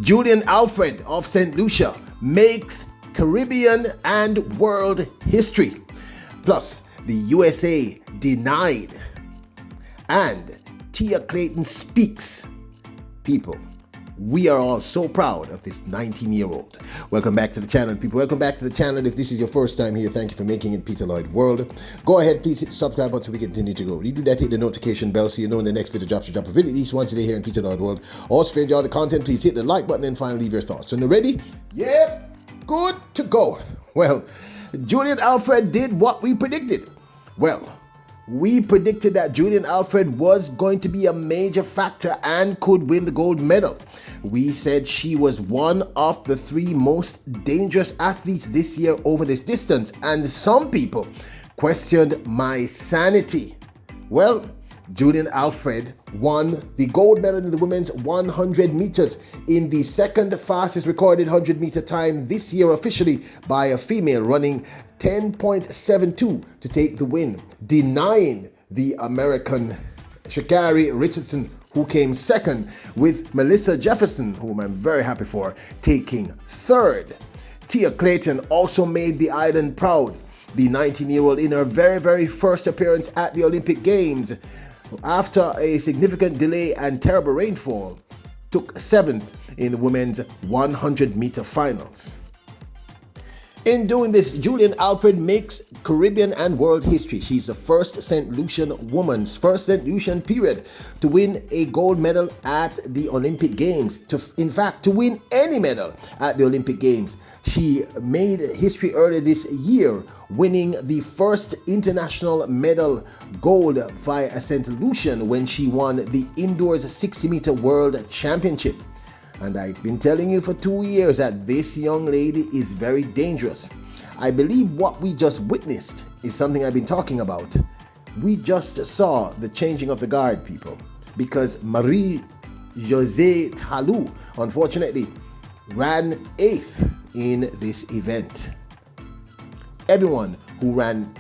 Julien Alfred of St Lucia makes Caribbean and world history. Plus, the USA denied. And Clayton speaks. People, we are all so proud of this 19-year-old. Welcome back to the channel, people. Welcome back to the channel. If this is your first time here, thank you for making it Peter Lloyd World. Go ahead, please hit the subscribe button so we continue to grow. You do that, hit the notification bell so you know when the next video drops. You drop a video at least once a day here in Peter Lloyd World. Also, if you enjoy the content, please hit the like button and finally leave your thoughts. So, now ready? Yep, good to go. Well, Julien Alfred did what we predicted. Well, we predicted that Julien Alfred was going to be a major factor and could win the gold medal. We said she was one of the three most dangerous athletes this year over this distance, and some people questioned my sanity. Well, Julien Alfred won the gold medal in the women's 100 meters in the second fastest recorded 100-meter time this year officially by a female, running 10.72 to take the win, denying the American Sha'Carri Richardson, who came second, with Melissa Jefferson, whom I'm very happy for, taking third. Clayton also made the island proud. The 19-year-old, in her very first appearance at the Olympic Games, after a significant delay and terrible rainfall, took 7th in the women's 100-meter finals. In doing this, Julien Alfred makes Caribbean and world history. She's the first St Lucian woman's first St Lucian period to win a gold medal at the Olympic Games. In fact, to win any medal at the Olympic Games. She made history earlier this year, winning the first international medal gold via St Lucian when she won the indoors 60-meter world championship. And I've been telling you for 2 years that this young lady is very dangerous. I believe what we just witnessed is something I've been talking about. We just saw the changing of the guard, people, because Marie-Josée Talou, unfortunately, ran 8th in this event. Everyone who ran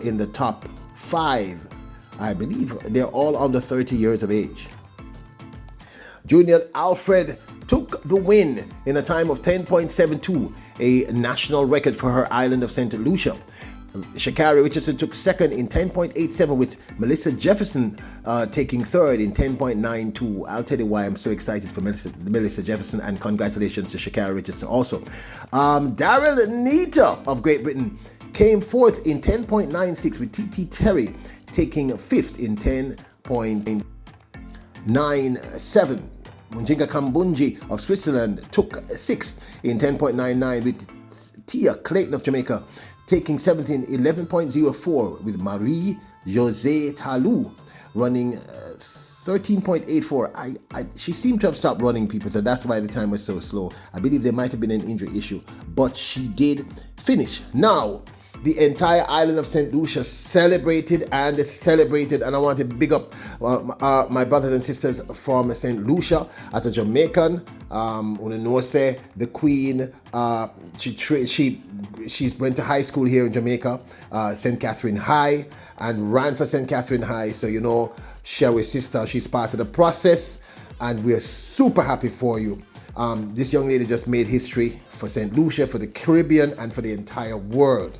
in the top 5, I believe they're all under 30 years of age. Julien Alfred took the win in a time of 10.72, a national record for her island of St Lucia. Sha'Carri Richardson took second in 10.87, with Melissa Jefferson taking third in 10.92. I'll tell you why I'm so excited for Melissa Jefferson, and congratulations to Sha'Carri Richardson also. Daryl Nita of Great Britain came fourth in 10.96, with TT Terry taking fifth in 10.97. Munjinga Kambunji of Switzerland took 6th in 10.99, with Clayton of Jamaica taking 7th in 11.04, with Marie-Josée Talou running 13.84. She seemed to have stopped running, people, so that's why the time was so slow. I believe there might have been an injury issue, but she did finish. Now, the entire island of St Lucia celebrated, and I want to big up my brothers and sisters from St Lucia. As a Jamaican, Unanose, the Queen, she went to high school here in Jamaica, St Catherine High, and ran for St Catherine High. So you know, Sherry's sister, she's part of the process, and we're super happy for you. This young lady just made history for St Lucia, for the Caribbean, and for the entire world.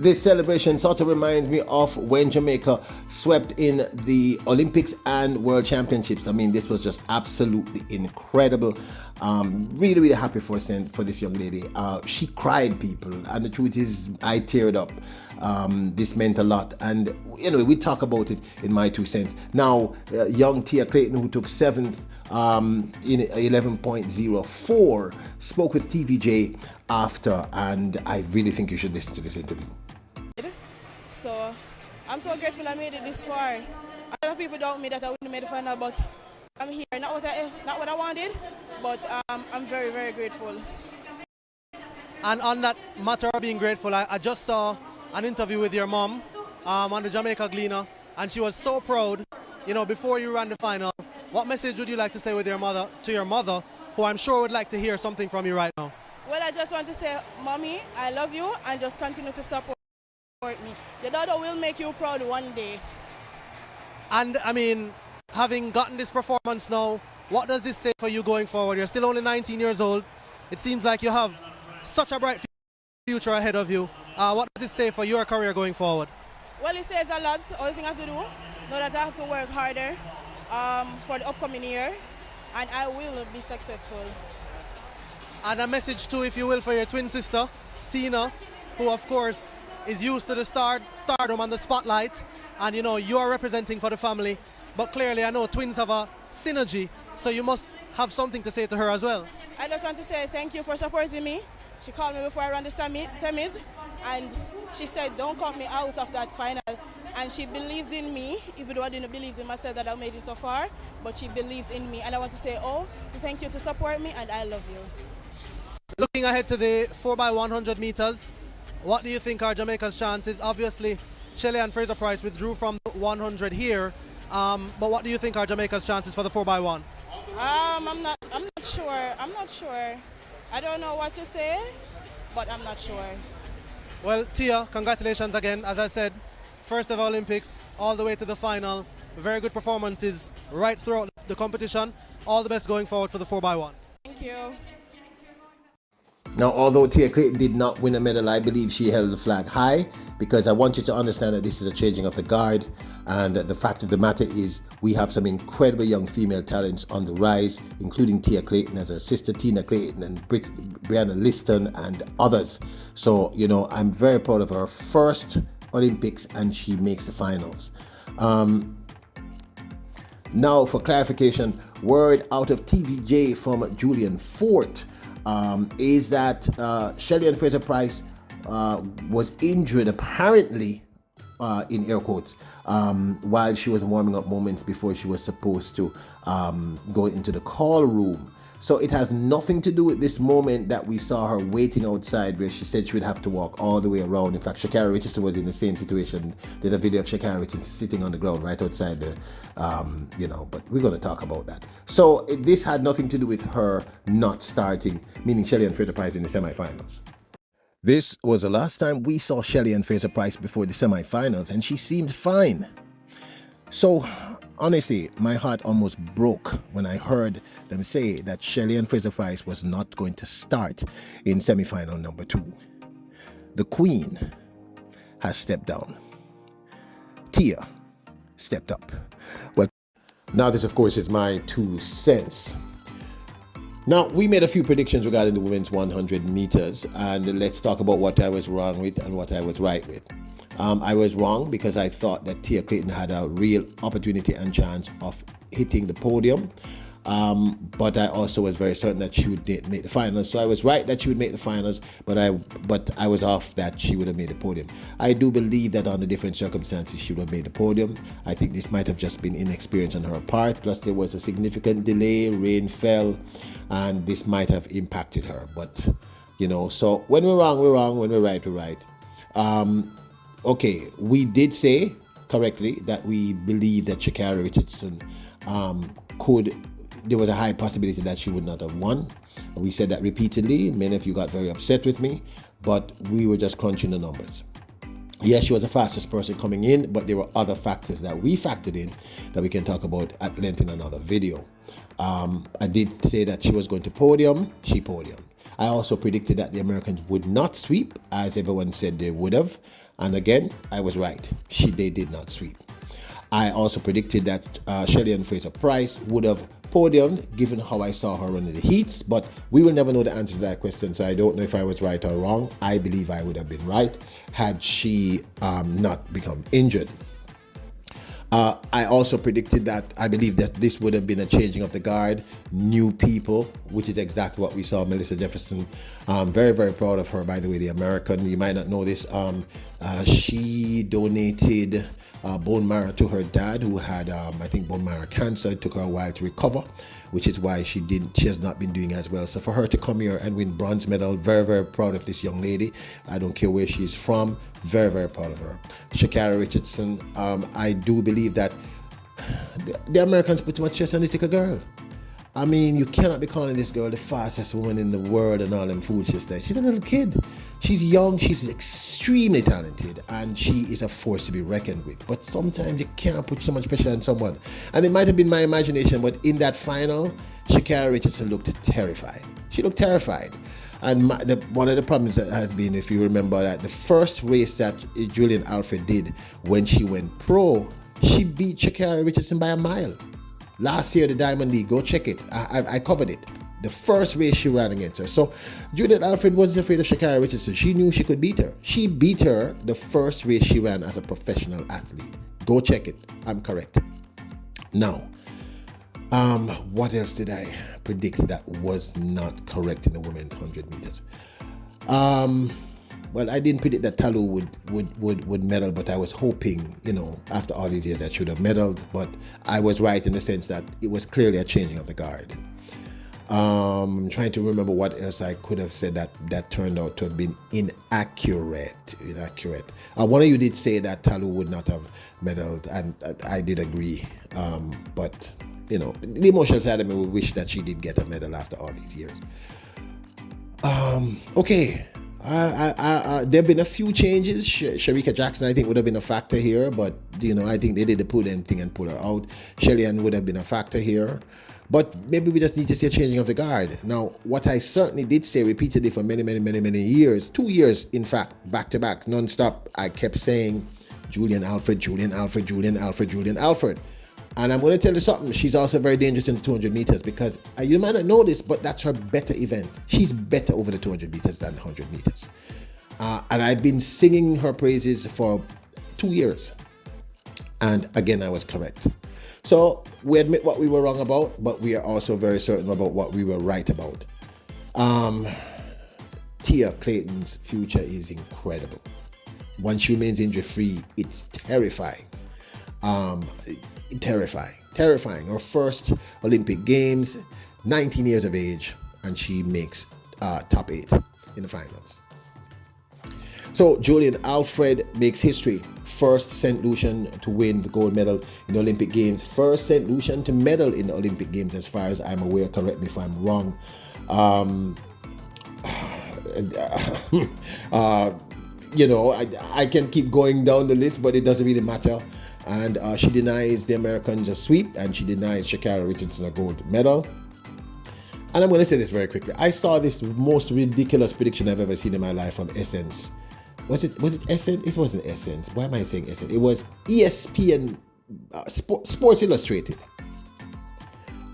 This celebration sort of reminds me of when Jamaica swept in the Olympics and World Championships. I mean, this was just absolutely incredible. Really happy for this young lady. She cried, people, and the truth is, I teared up. This meant a lot, and anyway, we talk about it in my 2 cents. Now, young Clayton, who took 7th in 11.04, spoke with TVJ after, and I really think you should listen to this interview. So I'm so grateful I made it this far. A lot of people doubt me that I wouldn't have made the final, but I'm here, not what I wanted, but I'm very, very grateful. And on that matter of being grateful, I just saw an interview with your mom on the Jamaica Gleaner, and she was so proud, before you ran the final. What message would you like to say to your mother, who I'm sure would like to hear something from you right now? Well, I just want to say, Mommy, I love you, and just continue to support me. Your daughter will make you proud one day. And I mean, having gotten this performance now, what does this say for you going forward? You're still only 19 years old. It seems like you have such a bright future ahead of you. What does this say for your career going forward? Well, it says a lot. All thing I have to do, know that I have to work harder for the upcoming year, and I will be successful. And a message too, if you will, for your twin sister, Tina, who of course is used to the stardom and the spotlight, and you are representing for the family, but clearly I know twins have a synergy, so you must have something to say to her as well. I just want to say thank you for supporting me. She called me before I ran the semis, and she said don't cut me out of that final, and she believed in me, even though I didn't believe in myself that I made it so far, but she believed in me, and I want to say, thank you to support me, and I love you. Looking ahead to the 4x100 meters, what do you think are Jamaica's chances? Obviously, Shelley and Fraser Price withdrew from 100 here, but what do you think are Jamaica's chances for the 4x1? I'm not sure. I don't know what to say, but I'm not sure. Well, Tia, congratulations again. As I said, first ever Olympics, all the way to the final. Very good performances right throughout the competition. All the best going forward for the 4x1. Thank you. Now, although Tia Clayton did not win a medal, I believe she held the flag high, because I want you to understand that this is a changing of the guard, and the fact of the matter is we have some incredible young female talents on the rise, including Tia Clayton as her sister Tina Clayton and Brianna Liston and others. So, I'm very proud of her first Olympics, and she makes the finals. Now, for clarification, word out of TVJ from Julien Alfred is that Shelley and Fraser Price was injured, apparently, in air quotes, while she was warming up moments before she was supposed to go into the call room. So it has nothing to do with this moment that we saw her waiting outside, where she said she would have to walk all the way around. In fact, Shakira Richardson was in the same situation. Did a video of Shakira Richardson sitting on the ground right outside the, but we're going to talk about that. So this had nothing to do with her not starting, meaning Shelley and Fraser Price in the semifinals. This was the last time we saw Shelley and Fraser Price before the semifinals, and she seemed fine. So, honestly, my heart almost broke when I heard them say that Shelley and Fraser Price was not going to start in semifinal number 2. The Queen has stepped down. Tia stepped up. Well, now this, of course, is my 2 cents. Now, we made a few predictions regarding the women's 100 meters, and let's talk about what I was wrong with and what I was right with. I was wrong because I thought that Tia Clayton had a real opportunity and chance of hitting the podium, but I also was very certain that she would make the finals. So I was right that she would make the finals, but I was off that she would have made the podium. I do believe that under different circumstances she would have made the podium. I think this might have just been inexperience on her part, plus there was a significant delay, rain fell, and this might have impacted her. But, so when we're wrong, we're wrong. When we're right, we're right. Okay, we did say correctly that we believe that Shakira Richardson there was a high possibility that she would not have won. We said that repeatedly. Many of you got very upset with me, but we were just crunching the numbers. Yes, she was the fastest person coming in, but there were other factors that we factored in that we can talk about at length in another video. I did say that she was going to podium. She podiumed. I also predicted that the Americans would not sweep, as everyone said they would have. And again, I was right. They did not sweep. I also predicted that Shelley and Fraser Price would have podiumed, given how I saw her running the heats, but we will never know the answer to that question, so I don't know if I was right or wrong. I believe I would have been right had she not become injured. I also predicted that I believe that this would have been a changing of the guard, new people, which is exactly what we saw. Melissa Jefferson, very, very proud of her, by the way, the American. You might not know this. She donated bone marrow to her dad, who had, I think, bone marrow cancer. It took her a while to recover, which is why she has not been doing as well. So for her to come here and win bronze medal, very, very proud of this young lady. I don't care where she's from, very, very proud of her. Sha'Carri Richardson, I do believe that the Americans put too much stress on this little girl. I mean, you cannot be calling this girl the fastest woman in the world and all them food she said. She's a little kid. She's young, she's extremely talented, and she is a force to be reckoned with. But sometimes you can't put so much pressure on someone. And it might have been my imagination, but in that final, Sha'Carri Richardson looked terrified. She looked terrified. And one of the problems that had been, if you remember, that the first race that Julien Alfred did when she went pro, she beat Sha'Carri Richardson by a mile. Last year, the Diamond League, go check it. I covered it. The first race she ran against her. So Julien Alfred wasn't afraid of Sha'Carri Richardson. She knew she could beat her. She beat her the first race she ran as a professional athlete. Go check it. I'm correct. Now, what else did I predict that was not correct in the women's 100 meters? Well, I didn't predict that Talu would medal, but I was hoping, after all these years that she would have medaled. But I was right in the sense that it was clearly a changing of the guard. I'm trying to remember what else I could have said that turned out to have been inaccurate. One of you did say that Talu would not have medaled, and I did agree. But the emotional side of me would wish that she did get a medal after all these years. Okay. There have been a few changes. Shericka Jackson, I think, would have been a factor here, but I think they did the prudent thing and pull her out. Shelly-Ann would have been a factor here, but maybe we just need to see a changing of the guard. Now, what I certainly did say repeatedly for many, many, many, many years, 2 years, in fact, back to back, non-stop, I kept saying Julien Alfred, Julien Alfred, Julien Alfred, Julien Alfred. And I'm going to tell you something. She's also very dangerous in the 200 meters because you might not know this, but that's her better event. She's better over the 200 meters than the 100 meters. And I've been singing her praises for 2 years. And again, I was correct. So we admit what we were wrong about, but we are also very certain about what we were right about. Tia Clayton's future is incredible. Once she remains injury-free, it's terrifying. Terrifying. Her first Olympic Games, 19 years of age, and she makes top 8 in the finals. So Julien Alfred makes history. First St Lucian to win the gold medal in the Olympic Games. First St Lucian to medal in the Olympic Games, as far as I'm aware. Correct me if I'm wrong. I can keep going down the list, but it doesn't really matter. And she denies the Americans a sweep, and she denies Sha'Carri Richardson a gold medal. And I'm going to say this very quickly. I saw this most ridiculous prediction I've ever seen in my life from Essence. Was it Essence? It wasn't Essence. Why am I saying Essence? It was ESPN Sports Illustrated.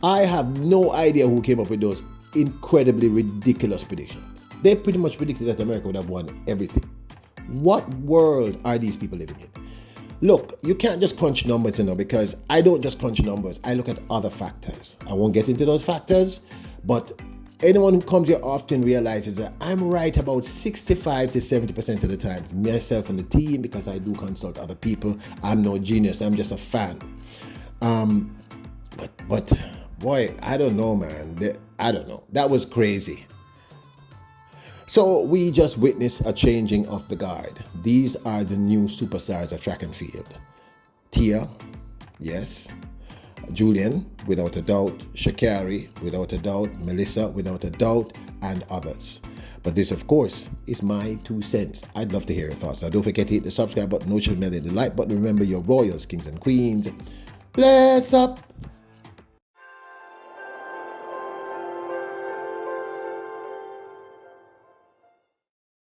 I have no idea who came up with those incredibly ridiculous predictions. They pretty much predicted that America would have won everything. What world are these people living in? Look, you can't just crunch numbers, because I don't just crunch numbers. I look at other factors. I won't get into those factors, but anyone who comes here often realizes that I'm right about 65 to 70% of the time. Myself and the team, because I do consult other people. I'm no genius. I'm just a fan. But boy, I don't know, man. I don't know. That was crazy. So we just witnessed a changing of the guard. These are the new superstars of track and field. Tia, yes. Julien, without a doubt. Sha'Carri, without a doubt. Melissa, without a doubt. And others. But this, of course, is my 2 cents. I'd love to hear your thoughts. Now, don't forget to hit the subscribe button, notification bell, and the like button. Remember, your royals, kings and queens. Bless up.